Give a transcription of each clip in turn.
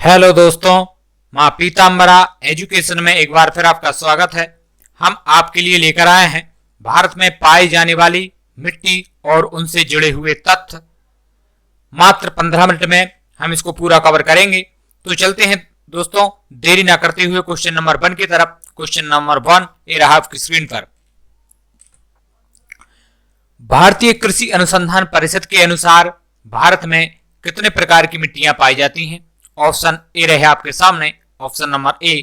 Hello दोस्तों, माँ Pitambara education में एक बार फिर आपका स्वागत है। हम आपके लिए लेकर आए हैं भारत में पाई जाने वाली मिट्टी और उनसे जुड़े हुए तथ्य। मात्र 15 मिनट में हम इसको पूरा कवर करेंगे। तो चलते हैं दोस्तों, देरी ना करते हुए क्वेश्चन नंबर 1 की तरफ। क्वेश्चन नंबर 1 ये रहा आपकी स्क्रीन पर। भारतीय कृषि अनुसंधान परिषद के अनुसार भारत में कितने प्रकार की मिट्टियां पाई जाती हैं? ऑप्शन ए रहे आपके सामने। ऑप्शन नंबर ए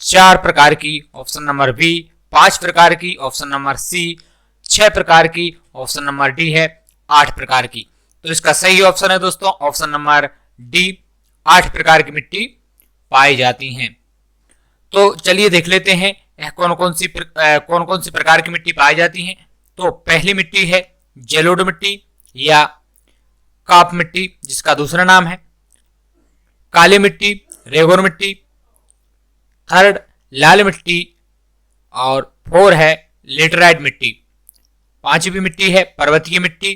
4 प्रकार की, ऑप्शन नंबर बी 5 प्रकार की, ऑप्शन नंबर सी 6 प्रकार की, ऑप्शन नंबर डी है 8 प्रकार की। तो इसका सही ऑप्शन है दोस्तों ऑप्शन नंबर डी, 8 प्रकार की मिट्टी पाई जाती हैं। तो चलिए देख लेते हैं कौन कौन सी प्रकार की मिट्टी पाई जाती हैं। तो पहली मिट्टी है जलोढ़ मिट्टी या काप मिट्टी, जिसका दूसरा नाम है काली मिट्टी, रेगोर मिट्टी। थर्ड लाल मिट्टी और 4 है लेटराइट मिट्टी। 5वीं मिट्टी है पर्वतीय मिट्टी।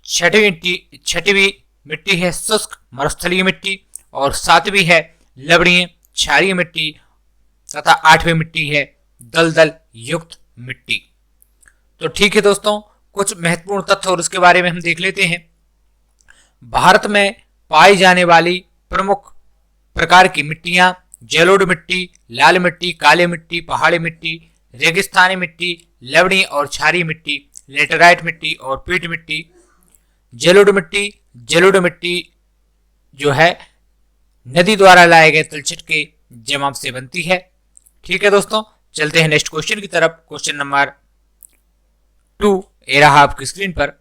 छठवीं मिट्टी है शुष्क मरुस्थलीय मिट्टी और 7वीं है लवणीय क्षारीय मिट्टी तथा 8वीं मिट्टी है दलदल युक्त मिट्टी। तो ठीक है दोस्तों, कुछ महत्वपूर्ण तथ्य और उसके बारे में हम देख लेते हैं। भारत में पाई जाने वाली प्रमुख प्रकार की मिट्टियां जलोढ़ मिट्टी, लाल मिट्टी, काली मिट्टी, पहाड़ी मिट्टी, रेगिस्तानी मिट्टी, लवणीय और क्षारीय मिट्टी, लेटराइट मिट्टी और पीट मिट्टी। जलोढ़ मिट्टी जो है नदी द्वारा लाए गए तलछट के जमाव से बनती है। ठीक है दोस्तों, चलते हैं नेक्स्ट क्वेश्चन की तरफ। क्वेश्चन नंबर 2 ये रहा आपकी स्क्रीन पर।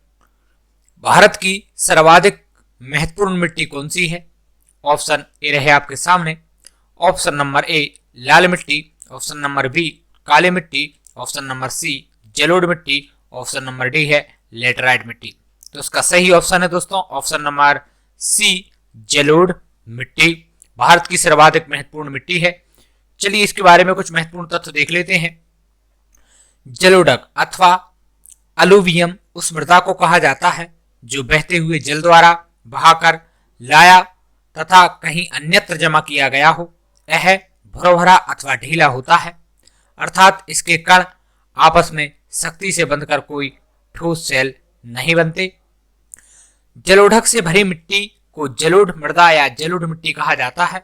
भारत की सर्वाधिक महत्वपूर्ण मिट्टी कौन सी है? ऑप्शन ए रहे आपके सामने। ऑप्शन नंबर ए लाल मिट्टी, ऑप्शन नंबर बी काली मिट्टी, ऑप्शन नंबर सी जलोढ़ मिट्टी, ऑप्शन नंबर डी है लेटराइट मिट्टी। तो इसका सही ऑप्शन है दोस्तों ऑप्शन नंबर सी जलोढ़ मिट्टी भारत की सर्वाधिक महत्वपूर्ण मिट्टी है। चलिए इसके बारे में कुछ महत्वपूर्ण तथ्य देख लेते हैं। जलोढ़ अथवा अलुवियम उस मृदा को कहा जाता है जो बहते हुए जल द्वारा बहाकर लाया तथा कहीं अन्यत्र जमा किया गया हो। यह भुरभुरा अथवा ढीला होता है, अर्थात इसके कण आपस में सख्ती से बंधकर कोई ठोस सेल नहीं बनते। जलोढ़ से भरी मिट्टी को जलोढ़ मृदा या जलोढ़ मिट्टी कहा जाता है।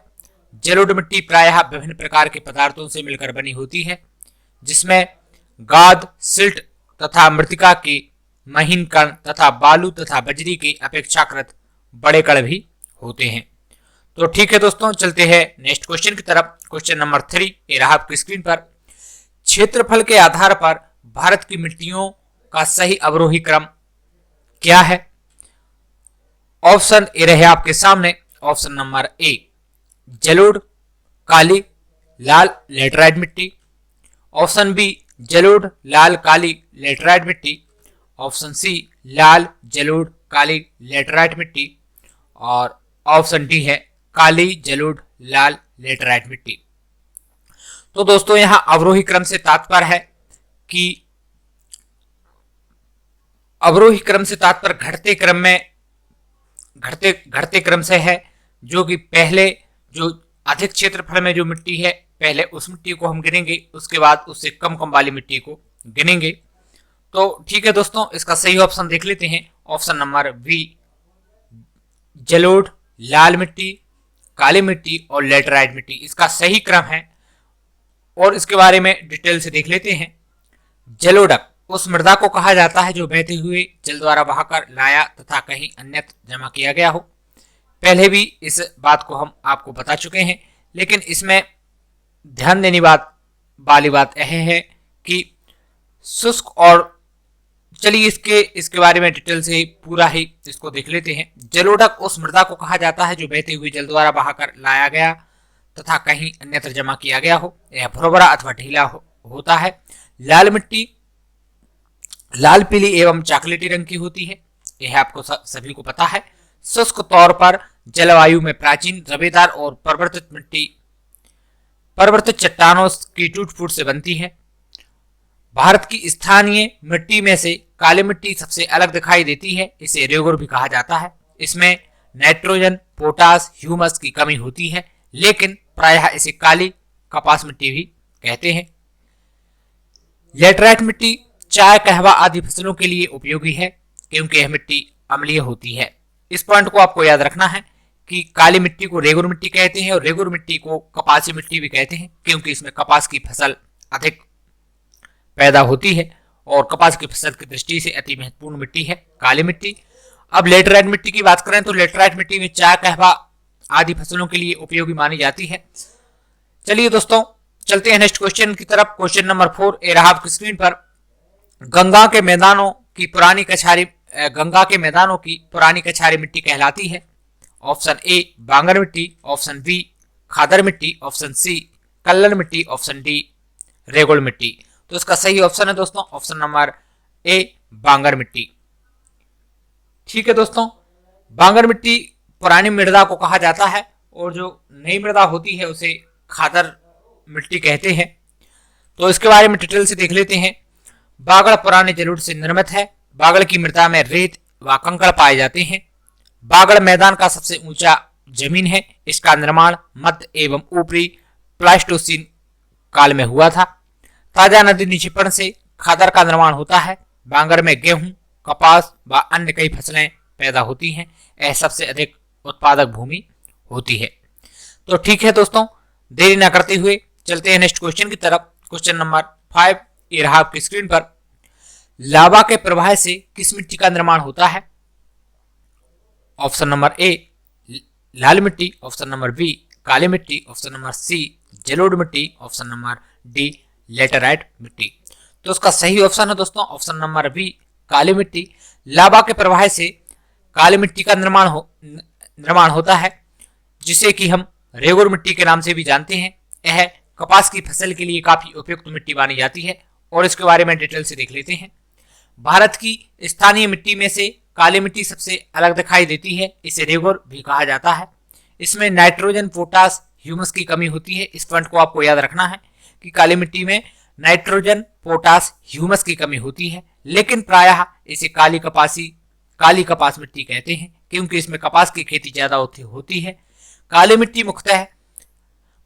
जलोढ़ मिट्टी प्रायः विभिन्न प्रकार के पदार्थों से मिलकर बनी होती है, जिसमें गाद, सिल्ट तथा मृतिका के महीन कण तथा बालू तथा बजरी के अपेक्षाकृत बड़े कण भी होते हैं। तो ठीक है दोस्तों, चलते हैं नेक्स्ट क्वेश्चन की तरफ। क्वेश्चन नंबर 3 ये रहा आपकी स्क्रीन पर। क्षेत्रफल के आधार पर भारत की मिट्टियों का सही अवरोही क्रम क्या है? ऑप्शन ए रहे आपके सामने। ऑप्शन नंबर ए जलोढ़, काली, लाल लेटराइट मिट्टी। ऑप्शन बी जलोढ़, लाल, काली लेटराइट मिट्टी। ऑप्शन सी लाल, जलोढ़, काली लेटराइट मिट्टी और ऑप्शन डी है काली, जलोढ़, लाल लेटराइट मिट्टी। तो दोस्तों यहां अवरोही क्रम से तात्पर्य है कि अवरोही क्रम से तात्पर्य घटते क्रम से है, जो कि पहले जो अधिक क्षेत्रफल में जो मिट्टी है पहले उस मिट्टी को हम गिनेंगे, उसके बाद उससे कम वाली मिट्टी को गिनेंगे। तो ठीक है दोस्तों, इसका सही ऑप्शन देख लेते हैं ऑप्शन नंबर बी जलोढ़, लाल मिट्टी, काली मिट्टी और लेटराइट मिट्टी इसका सही क्रम है। और इसके बारे में डिटेल से देख लेते हैं। जलोढ़ उस मृदा को कहा जाता है जो बहते हुए जल द्वारा बहाकर लाया तथा कहीं अन्यत्र जमा किया गया हो। पहले भी इस बात को हम आपको बता चुके हैं, लेकिन इसमें ध्यान देने वाली बात यह है कि शुष्क और चलिए इसके बारे में डिटेल से पूरा ही इसको देख लेते हैं। जलोढ़ उस मृदा को कहा जाता है जो बहते हुए जल द्वारा बहाकर लाया गया तथा कहीं अन्यत्र जमा किया गया हो। यह भुरभुरा अथवा ढीला होता है। लाल मिट्टी लाल, पीली एवं चॉकलेटी रंग की होती है, यह आपको सभी को पता है। शुष्क तौर पर जलवायु में प्राचीन रबेदार और परिवर्तित चट्टानों की टूट फूट से बनती है। भारत की स्थानीय मिट्टी में से काली मिट्टी सबसे अलग दिखाई देती है, इसे रेगुर भी कहा जाता है। इसमें नाइट्रोजन, पोटास, ह्यूमस की कमी होती है, लेकिन प्रायः इसे काली कपास मिट्टी भी कहते हैं। लैटेराइट मिट्टी चाय, कहवा आदि फसलों के लिए उपयोगी है क्योंकि यह मिट्टी अम्लीय होती है। इस पॉइंट को आपको याद रखना है कि काली मिट्टी को रेगुर मिट्टी कहते हैं और रेगुर मिट्टी को कपासी मिट्टी भी कहते हैं क्योंकि इसमें कपास की फसल अधिक पैदा होती है और कपास की फसल की दृष्टि से अति महत्वपूर्ण मिट्टी है काली मिट्टी। अब लेटराइट मिट्टी की बात करें तो लेटराइट मिट्टी में चाय, कहवा आदि फसलों के लिए उपयोगी मानी जाती है। चलिए दोस्तों चलते हैं नेक्स्ट क्वेश्चन की तरफ। क्वेश्चन नंबर 4 ए रहा आपकी स्क्रीन पर। गंगा के मैदानों की पुरानी कछारी मिट्टी कहलाती है। ऑप्शन ए बांगर मिट्टी, ऑप्शन बी खादर मिट्टी, ऑप्शन सी कल्लर मिट्टी, ऑप्शन डी रेगुड़ मिट्टी। तो इसका सही ऑप्शन है दोस्तों ऑप्शन नंबर ए बांगर मिट्टी। ठीक है दोस्तों, बांगर मिट्टी पुरानी मृदा को कहा जाता है और जो नई मृदा होती है उसे खादर मिट्टी कहते हैं। तो इसके बारे में डिटेल से देख लेते हैं। बागड़ पुराने जलोढ़ से निर्मित है। बागड़ की मृदा में रेत व कंकड़ पाए जाते हैं। बागड़ मैदान का सबसे ऊंचा जमीन है। इसका निर्माण मध्य एवं ऊपरी प्लास्टोसीन काल में हुआ था। ताजा नदी निक्षेपण से खादर का निर्माण होता है। बांगर में गेहूं, कपास व अन्य कई फसलें पैदा होती हैं। यह सबसे अधिक उत्पादक भूमि होती है। तो ठीक है दोस्तों, देरी न करते हुए चलते हैं नेक्स्ट क्वेश्चन की तरफ। क्वेश्चन नंबर 5 ये रहा आपकी स्क्रीन पर। लावा के प्रवाह से किस मिट्टी का निर्माण होता है? ऑप्शन नंबर ए लाल मिट्टी, ऑप्शन नंबर बी काली मिट्टी, ऑप्शन नंबर सी जलोढ़ मिट्टी, ऑप्शन नंबर डी लेटेराइट मिट्टी। तो उसका सही ऑप्शन है दोस्तों ऑप्शन नंबर बी काली मिट्टी। लावा के प्रवाह से काली मिट्टी का निर्माण होता है, जिसे कि हम रेगुर मिट्टी के नाम से भी जानते हैं। यह कपास की फसल के लिए काफी उपयुक्त मिट्टी मानी जाती है और इसके बारे में डिटेल से देख लेते हैं। भारत की स्थानीय मिट्टी में से काली मिट्टी सबसे अलग दिखाई देती है। इसे रेगुर भी कहा जाता है। इसमें नाइट्रोजन, पोटास, ह्यूमस की कमी होती है। इस पॉइंट को आपको याद रखना है कि काली मिट्टी में नाइट्रोजन, पोटास, ह्यूमस की कमी होती है, लेकिन प्रायः इसे काली कपास मिट्टी कहते हैं क्योंकि इसमें कपास की खेती ज्यादा होती है। काली मिट्टी मुख्यतः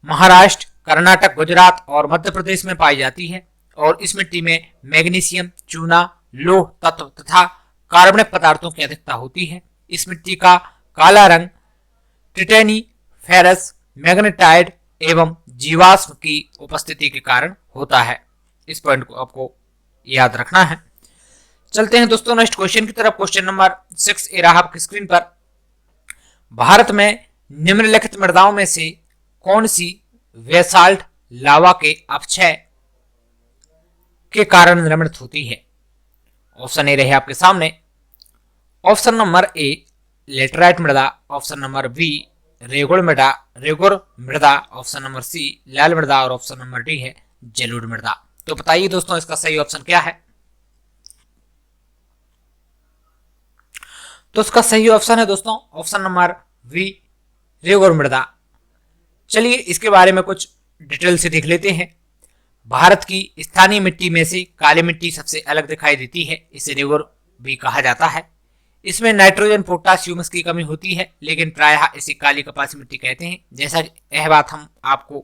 महाराष्ट्र, कर्नाटक, गुजरात और मध्य प्रदेश में पाई जाती है और इस मिट्टी में मैग्नीशियम, चूना, लोह तत्व तथा कार्बनिक पदार्थों की अधिकता होती है। इस मिट्टी का काला रंग टिटेनी, फेरस, मैग्नेटाइट एवं जीवाश्म की उपस्थिति के कारण होता है। इस पॉइंट को आपको याद रखना है। चलते हैं दोस्तों नेक्स्ट क्वेश्चन की तरफ। क्वेश्चन नंबर 6 ए रहा आपकी स्क्रीन पर। भारत में निम्नलिखित मृदाओं में से कौन सी बेसाल्ट लावा के अपक्षय के कारण निर्मित होती है? ऑप्शन ए रहे आपके सामने। ऑप्शन नंबर ए लेटेराइट मृदा, ऑप्शन नंबर बी रेगुड़ मृदा, ऑप्शन नंबर सी लाल मृदा और ऑप्शन नंबर डी है जलोढ़ मृदा। तो बताइए दोस्तों इसका सही ऑप्शन क्या है? तो इसका सही ऑप्शन है दोस्तों ऑप्शन नंबर बी रेगुड़ मृदा। चलिए इसके बारे में कुछ डिटेल से देख लेते हैं। भारत की स्थानीय मिट्टी में से काली मिट्टी सबसे अलग दिखाई देती है। इसे रेगुड़ भी कहा जाता है। इसमें नाइट्रोजन, पोटास, ह्यूमस की कमी होती है, लेकिन प्रायः इसे काली कपासी मिट्टी कहते हैं। जैसा यह बात हम आपको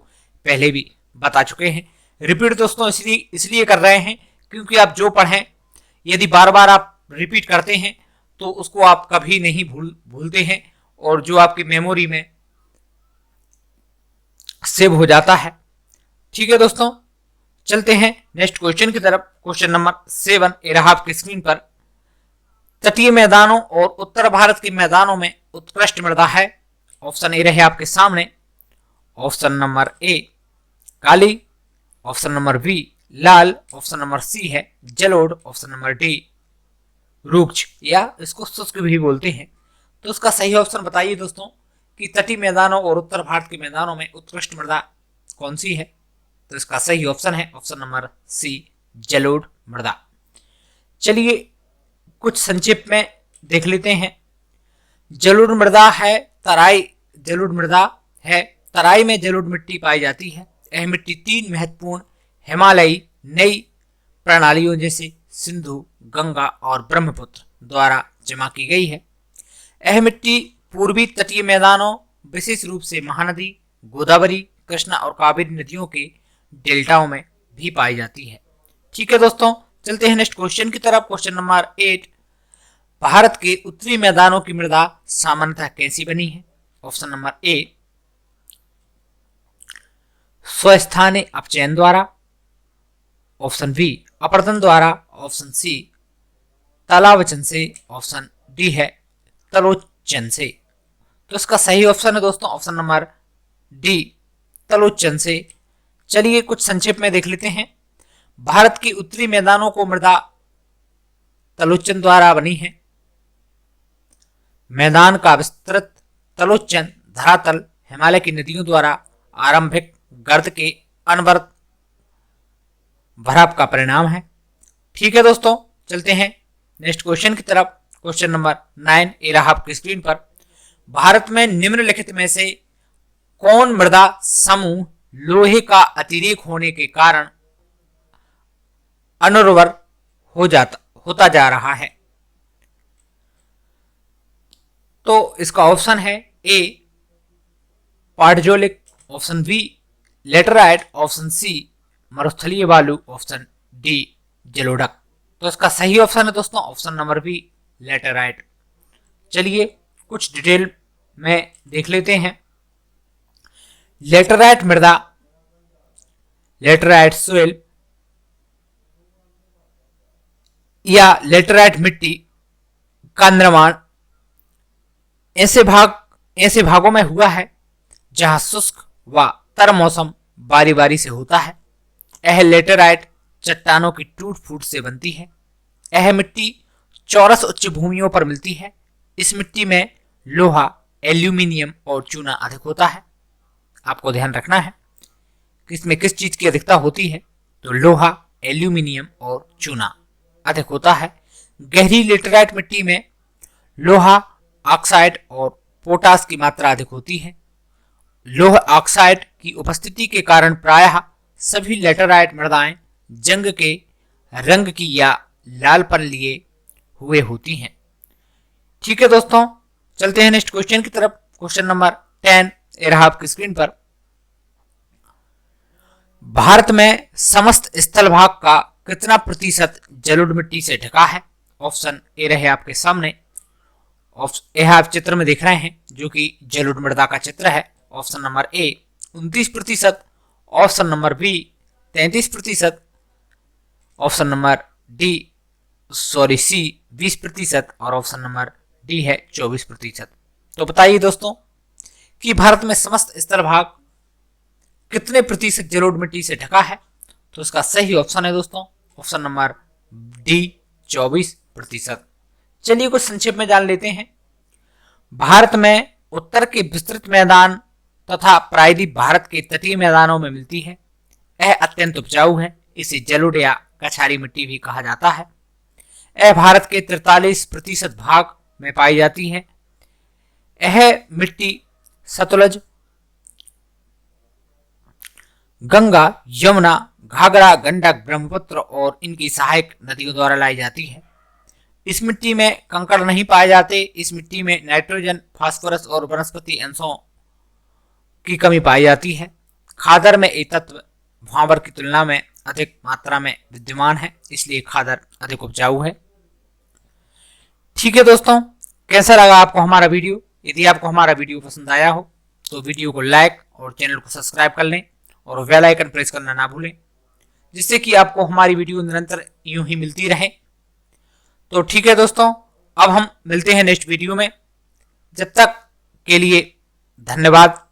पहले भी बता चुके हैं। रिपीट दोस्तों इसलिए कर रहे हैं क्योंकि आप जो पढ़ें यदि बार बार आप रिपीट करते हैं तो उसको आप कभी नहीं भूलते हैं और जो आपकी मेमोरी में सेव हो जाता है। ठीक है दोस्तों, चलते हैं नेक्स्ट क्वेश्चन की तरफ। क्वेश्चन नंबर 7 ए रहा आपकी स्क्रीन पर। तटीय मैदानों और उत्तर भारत के मैदानों में उत्कृष्ट मृदा है। ऑप्शन ए रहे आपके सामने। ऑप्शन नंबर ए काली, ऑप्शन नंबर बी लाल, ऑप्शन नंबर सी है जलोढ़, ऑप्शन नंबर डी रुक्ष या इसको शुष्क भी बोलते हैं। तो उसका सही ऑप्शन बताइए दोस्तों कि तटीय मैदानों और उत्तर भारत के मैदानों में उत्कृष्ट मृदा कौन सी है? तो इसका सही ऑप्शन है ऑप्शन नंबर सी जलोढ़ मृदा। चलिए कुछ संक्षिप्त में देख लेते हैं। जलोढ़ मृदा है तराई में जलोढ़ मिट्टी पाई जाती है। यह मिट्टी 3 महत्वपूर्ण हिमालयी नई प्रणालियों जैसे सिंधु, गंगा और ब्रह्मपुत्र द्वारा जमा की गई है। यह मिट्टी पूर्वी तटीय मैदानों विशेष रूप से महानदी, गोदावरी, कृष्णा और कावेरी नदियों के डेल्टाओं में भी पाई जाती है। ठीक है दोस्तों, चलते हैं नेक्स्ट क्वेश्चन की तरफ। क्वेश्चन नंबर 8, भारत के उत्तरी मैदानों की मृदा सामान्यतः कैसी बनी है? ऑप्शन नंबर ए, स्वस्थानीय अपचयन द्वारा, ऑप्शन बी अपरदन द्वारा, ऑप्शन सी तालावचन से, ऑप्शन डी है तलोचन से। तो इसका सही ऑप्शन है दोस्तों ऑप्शन नंबर डी, तलोचन से। चलिए कुछ संक्षेप में देख लेते हैं। भारत की उत्तरी मैदानों को मृदा तलोचन द्वारा बनी है। मैदान का विस्तृत तलोचन धरातल हिमालय की नदियों द्वारा आरंभिक गर्त के अनवरत भराव का परिणाम है। ठीक है दोस्तों, चलते हैं नेक्स्ट क्वेश्चन की तरफ। क्वेश्चन नंबर 9 ये रहा आपकी स्क्रीन पर। भारत में निम्नलिखित में से कौन मृदा समूह लोहे का अतिरेक होने के कारण अनुर्वर होता जा रहा है? तो इसका ऑप्शन है ए पाटजोलिक, option B laterite, option C मरुस्थलीय बालू, ऑप्शन डी जलोढ़। तो इसका सही ऑप्शन है दोस्तों ऑप्शन नंबर बी लेटराइट। चलिए कुछ डिटेल में देख लेते हैं। लेटराइट मृदा, लेटराइट सोइल या लेटराइट मिट्टी का निर्माण ऐसे भागों में हुआ है जहां शुष्क व तर मौसम बारी बारी से होता है। यह लेटराइट चट्टानों की टूट फूट से बनती है। यह मिट्टी चौरस उच्च भूमियों पर मिलती है। इस मिट्टी में लोहा, एल्यूमिनियम और चूना अधिक होता है। आपको ध्यान रखना है कि इसमें किस चीज की अधिकता होती है, तो लोहा, एल्यूमिनियम और चूना अधिक होता है। गहरी लेटराइट मिट्टी में लोहा ऑक्साइड और पोटास की मात्रा अधिक होती है। लोह ऑक्साइड की उपस्थिति के कारण प्रायः सभी लेटराइट मृदाएं जंग के रंग की या लालपन लिए हुए होती हैं। ठीक है दोस्तों, चलते हैं नेक्स्ट क्वेश्चन की तरफ। क्वेश्चन नंबर 10 ये रहा आपकी स्क्रीन पर। भारत में समस्त स्थल भाग का कितना प्रतिशत जलोढ़ मिट्टी से ढका है? ऑप्शन ए रहे आपके सामने। यह आप चित्र में देख रहे हैं जो कि जलोढ़ मृदा का चित्र है। Option number A 29%, option number B 33%, option number C 20% और ऑप्शन नंबर डी है 24%। तो बताइए दोस्तों कि भारत में समस्त स्थल भाग कितने प्रतिशत जलोढ़ मिट्टी से ढका है? तो इसका सही ऑप्शन है दोस्तों ऑप्शन नंबर डी 24%। चलिए कुछ संक्षेप में जान लेते हैं। भारत में उत्तर के विस्तृत मैदान तथा प्रायद्वीप भारत के तटीय मैदानों में मिलती है। यह अत्यंत उपजाऊ है। इसे जलोढ़ या कछारी मिट्टी भी कहा जाता है। यह भारत के 43% भाग में पाई जाती है। यह मिट्टी सतलज, गंगा, यमुना, घाघरा, गंडक, ब्रह्मपुत्र और इनकी सहायक नदियों द्वारा लाई जाती है। इस मिट्टी में कंकड़ नहीं पाए जाते। इस मिट्टी में नाइट्रोजन, फास्फोरस और वनस्पति अंशों की कमी पाई जाती है। खादर में ये तत्व भांवर की तुलना में अधिक मात्रा में विद्यमान है, इसलिए खादर अधिक उपजाऊ है। ठीक है दोस्तों, कैसा लगा आपको हमारा वीडियो? यदि आपको हमारा वीडियो पसंद आया हो तो वीडियो को लाइक और चैनल को सब्सक्राइब कर लें और बेल आइकन प्रेस करना ना भूलें, जिससे कि आपको हमारी वीडियो निरंतर यूं ही मिलती रहे। तो ठीक है दोस्तों, अब हम मिलते हैं नेक्स्ट वीडियो में। जब तक के लिए धन्यवाद।